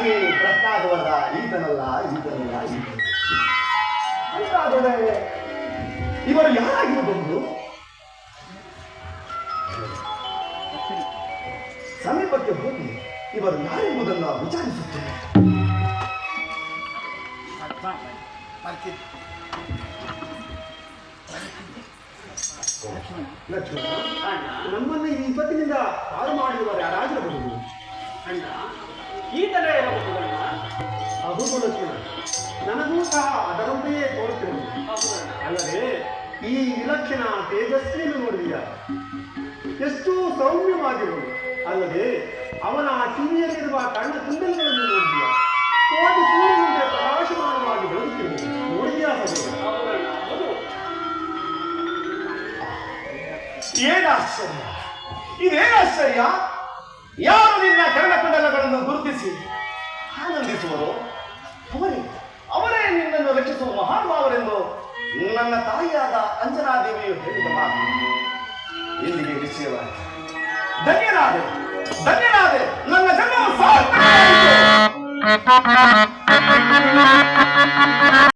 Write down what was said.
ಹೇಳಿ ಪ್ರಶ್ನಾದವರ ಈತನಲ್ಲ ಅಂತಾದರೆ ಇವರು ಯಾರಾಗಿರಬಹುದು? ಸಮೀಪಕ್ಕೆ ಹೋಗಿ ಇವರು ಯಾರೆಂಬುದನ್ನು ವಿಚಾರಿಸುತ್ತೇನೆ. ಲಕ್ಷ್ಮಣ, ನಮ್ಮನ್ನು ಈ ವಿಪತ್ತಿನಿಂದ ಪಾರು ಮಾಡಿದವರು ಯಾರಾಗಿರಬಹುದು? ಅಣ್ಣ ಈತನೇ ಇರಬಹುದು. ಹೌದು ಲಕ್ಷ್ಮಣ, ನನಗೂ ಸಹ ಅದರಂತೆಯೇ ತೋರುತ್ತಿರುವುದು. ಅಲ್ಲದೆ ಈ ವಿಲಕ್ಷಣ ತೇಜಸ್ವಿಯನ್ನು ನೋಡಿದೆಯಾ? ಎಷ್ಟು ಸೌಮ್ಯವಾಗಿರುವುದು. ಅಲ್ಲದೆ ಅವನ ಕಿವಿಯಲ್ಲಿರುವ ಕಣ್ಣ ತುಂಡಲ್ಗಳನ್ನು ನೋಡಿದೆಯಾ? ಕೋಟಿ ಸೂರ್ಯನಂತೆ ಪ್ರಕಾಶಮಾನವಾಗಿ ಬೆಳೆದುತ್ತಿರುವುದು ನೋಡಿದೆಯಾ? ಏನಾಶ್ಚರ್ಯ! ಇದೇನಾಶ್ಚರ್ಯ! ಯಾರು ನಿನ್ನ ಕರ್ಣಕುಂಡಲಗಳನ್ನು ಗುರುತಿಸಿ ಆನಂದಿಸುವರು? ಅವರೇ ನಿನ್ನನ್ನು ರಕ್ಷಿಸುವ ಮಹಾನುಭಾವರೆಂದು ನನ್ನ ತಾಯಿಯಾದ ಅಂಜನಾದೇವಿಯು ಹೇಳಿದ ಮಾತು ಇಲ್ಲಿಗೆ ನಿಶ್ಚಯವಾಯಿತು. ಧನ್ಯನಾದೆ, ನನ್ನ ಜನ್ಮವು ಸಾರ್ಥಕವಾಯಿತು.